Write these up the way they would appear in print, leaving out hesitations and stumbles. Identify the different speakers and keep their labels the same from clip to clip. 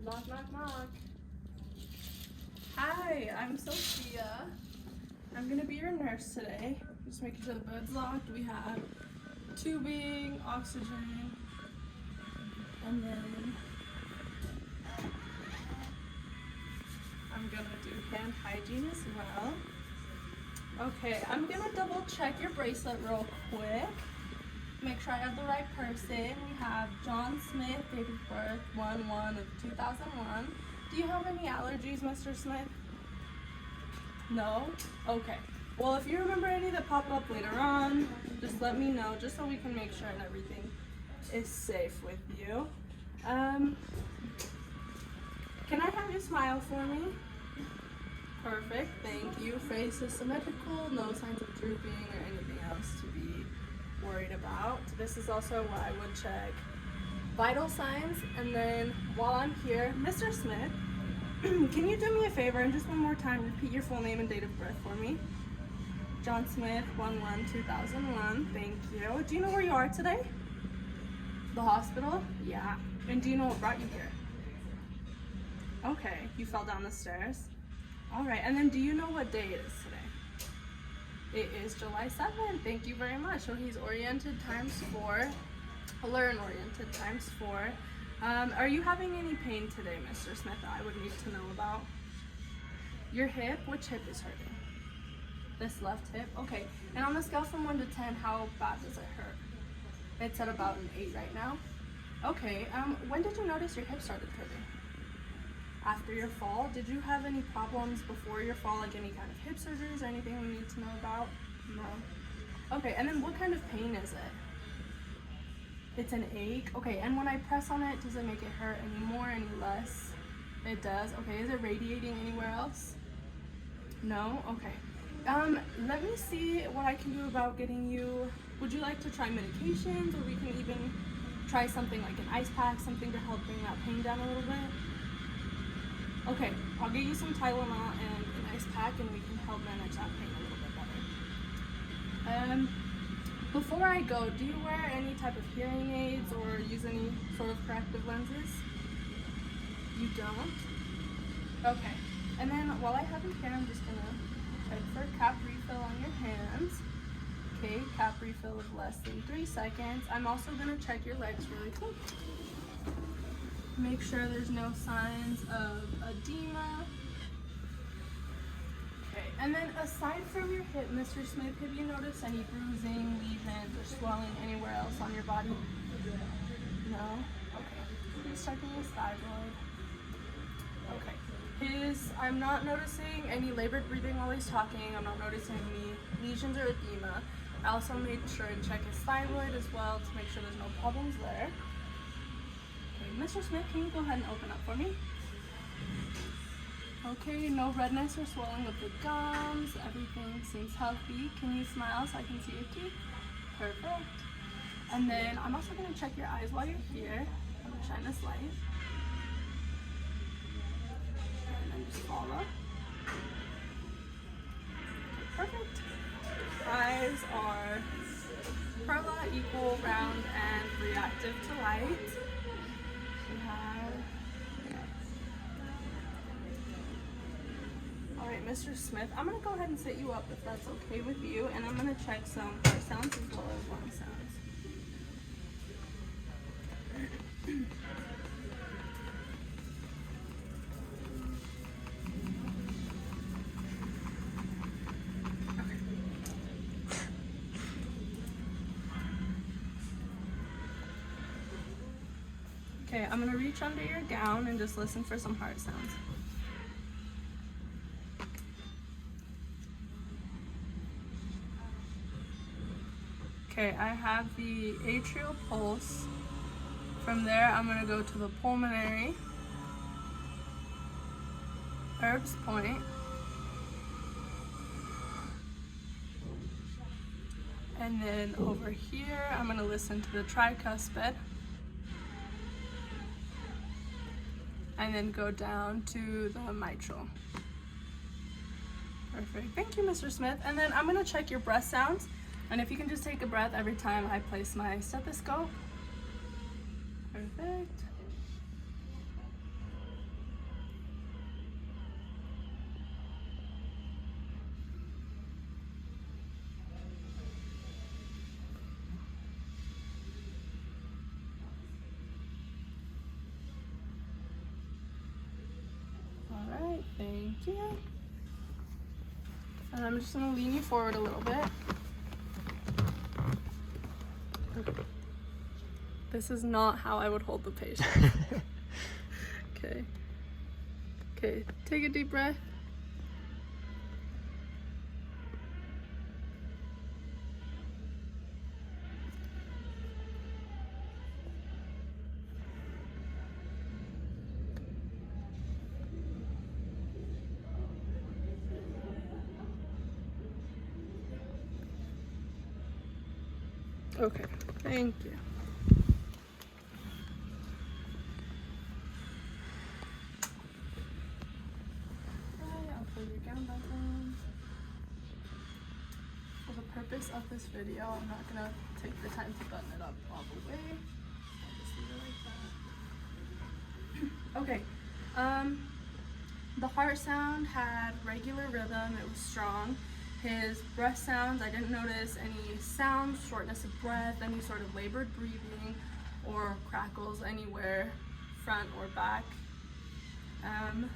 Speaker 1: Knock, knock, knock. Hi, I'm Sophia. I'm gonna be your nurse today. Just making sure the bed's locked. We have tubing, oxygen, and then I'm gonna do hand hygiene as well. Okay, I'm gonna double check your bracelet real quick. Make sure I have the right person. We have John Smith, date of birth 1/1/2001. Do you have any allergies, Mr. Smith? No? Okay. Well, if you remember any that pop up later on, just let me know, just so we can make sure and everything is safe with you. Can I have you smile for me? Perfect, thank you. Face is symmetrical, no signs of drooping or anything else to be worried about. This is also what I would check vital signs. And then while I'm here, Mr. Smith, can you do me a favor and just one more time repeat your full name and date of birth for me? John Smith, 1/1/2001. Thank you. Do you know where you are today? The hospital? Yeah. And do you know what brought you here? Okay, you fell down the stairs. All right, and then do you know what day it is today? It is July 7th. Thank you very much. So he's oriented ×4, learn oriented ×4. Are you having any pain today, Mr. Smith, that I would need to know about? Your hip? Which hip is hurting? This left hip? Okay. And on the scale from 1 to 10, how bad does it hurt? It's at about an 8 right now. Okay. When did you notice your hip started hurting? After your fall? Did you have any problems before your fall, like any kind of hip surgeries or anything we need to know about? No. Okay, and then what kind of pain is it? It's an ache? Okay, and when I press on it, does it make it hurt any more, any less? It does? Okay, is it radiating anywhere else? No? Okay. Let me see what I can do about getting you, would you like to try medications, or we can even try something like an ice pack, something to help bring that pain down a little bit? Okay, I'll get you some Tylenol and an ice pack, and we can help manage that pain a little bit better. Before I go, do you wear any type of hearing aids or use any sort of corrective lenses? You don't? Okay. And then while I have you here, I'm just gonna check for cap refill on your hands. Okay, cap refill of less than 3 seconds. I'm also gonna check your legs really quick. Make sure there's no signs of edema. Okay, and then aside from your hip, Mr. Smith, have you noticed any bruising, lesions, or swelling anywhere else on your body? No? Okay. He's checking his thyroid. Okay. I'm not noticing any labored breathing while he's talking. I'm not noticing any lesions or edema. I also made sure and check his thyroid as well to make sure there's no problems there. Mr. Smith, can you go ahead and open up for me? Okay, no redness or swelling of the gums. Everything seems healthy. Can you smile so I can see your teeth? Perfect. And then I'm also going to check your eyes while you're here. I'm going to shine this light. And then just follow. Perfect. Eyes are perla, equal, round, and reactive to light. Alright, Mr. Smith, I'm going to go ahead and set you up if that's okay with you, and I'm going to check some heart sounds as well as lung sounds. Okay, I'm going to reach under your gown and just listen for some heart sounds. Okay, I have the atrial pulse. From there, I'm going to go to the pulmonary, Erb's point, and then over here, I'm going to listen to the tricuspid, and then go down to the mitral. Perfect. Thank you, Mr. Smith. And then I'm going to check your breath sounds. And if you can just take a breath every time I place my stethoscope. Perfect. right, thank you. And I'm just gonna lean you forward a little bit. This is not how I would hold the patient. Okay. Okay, take a deep breath. Okay, thank you. Okay, I'll put your gown back on. For the purpose of this video, I'm not gonna take the time to button it up all the way. I'll just leave it like that. Okay, the heart sound had regular rhythm, it was strong. His breath sounds, I didn't notice any sounds, shortness of breath, any sort of labored breathing, or crackles anywhere, front or back. I'm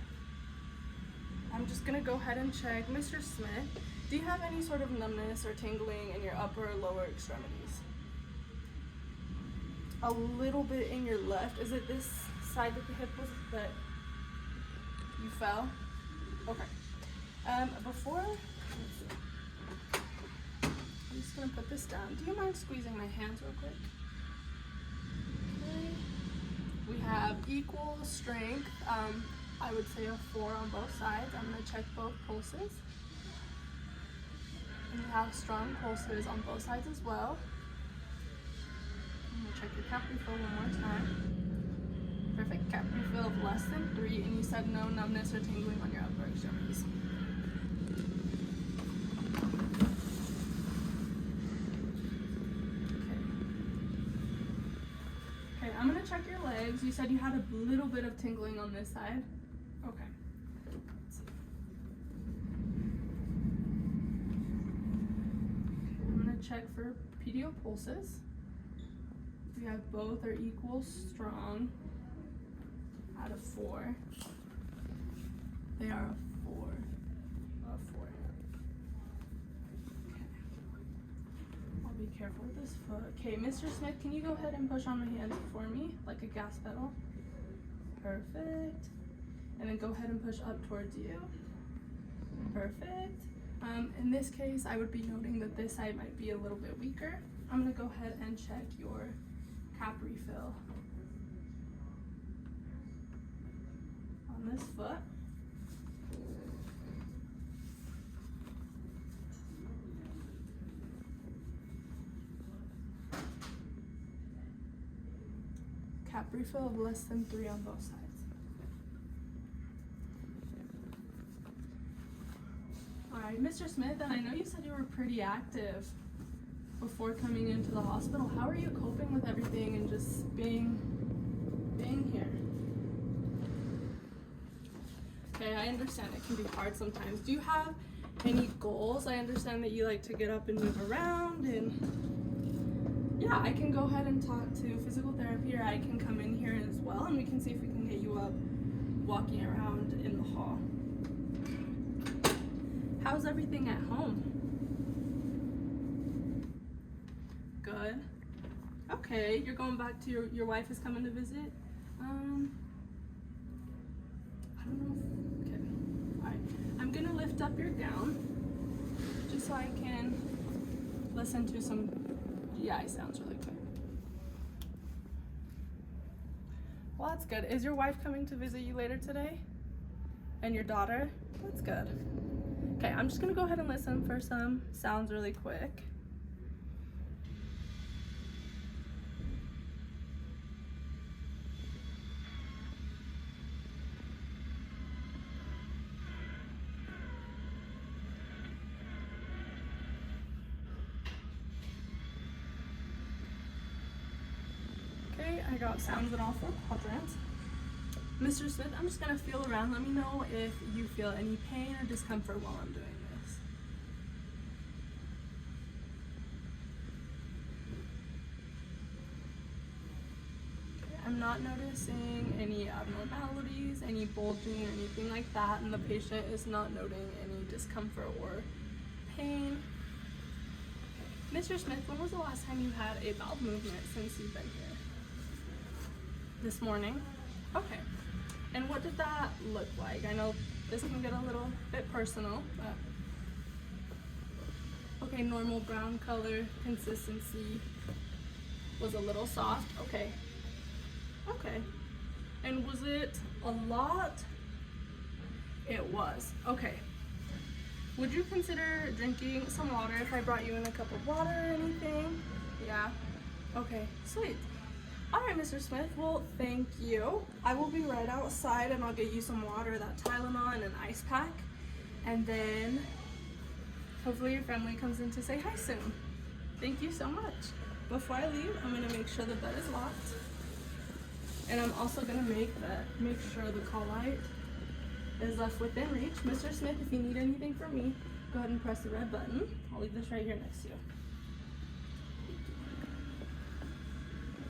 Speaker 1: just gonna go ahead and check. Mr. Smith, do you have any sort of numbness or tingling in your upper or lower extremities? A little bit in your left. Is it this side that the hip was that you fell? Okay. Before, I'm just gonna put this down. Do you mind squeezing my hands real quick? Okay. We have equal strength. I would say a 4 on both sides. I'm gonna check both pulses. And we have strong pulses on both sides as well. I'm gonna check your cap refill one more time. Perfect, cap refill of less than 3, and you said no numbness or tingling on your upper extremities. Okay, I'm gonna check your legs. You said you had a little bit of tingling on this side. Okay. Let's see. I'm gonna check for PDO pulses. We have both are equal strong out of 4. They are a 4. A 4. Okay. I'll be careful with this foot. Okay, Mr. Smith, can you go ahead and push on my hands for me, like a gas pedal? Perfect. And then go ahead and push up towards you. Perfect. In this case, I would be noting that this side might be a little bit weaker. I'm gonna go ahead and check your cap refill on this foot. Cap refill of less than 3 on both sides. Alright, Mr. Smith, and I know you said you were pretty active before coming into the hospital. How are you coping with everything and just being here? Okay, I understand it can be hard sometimes. Do you have any goals? I understand that you like to get up and move around, and yeah, I can go ahead and talk to physical therapy, or I can come in here as well and we can see if we can get you up walking around in the hall. How's everything at home? Good. Okay, you're going back to your wife is coming to visit? I don't know. Okay. Alright. I'm gonna lift up your gown just so I can listen to some GI sounds really quick. Well, that's good. Is your wife coming to visit you later today? And your daughter? That's good. Okay, I'm just gonna go ahead and listen for some sounds really quick. Okay, I got sounds in all 4 quadrants. Mr. Smith, I'm just gonna feel around. Let me know if you feel any pain or discomfort while I'm doing this. Okay, I'm not noticing any abnormalities. seems any bulging or anything like that, and the patient is not noting any discomfort or pain. Mr. Smith, when was the last time you had a bowel movement since you've been here? This morning? Okay. And what did that look like? I know this can get a little bit personal, but okay, normal brown color, consistency, was a little soft. Okay. Okay. And was it a lot? It was. Okay. Would you consider drinking some water if I brought you in a cup of water or anything? Yeah? Okay, sweet. All right, Mr. Smith, well, thank you. I will be right outside and I'll get you some water, that Tylenol, and an ice pack. And then hopefully your family comes in to say hi soon. Thank you so much. Before I leave, I'm gonna make sure the bed is locked. And I'm also gonna make sure the call light is left within reach. Mr. Smith, if you need anything from me, go ahead and press the red button. I'll leave this right here next to you.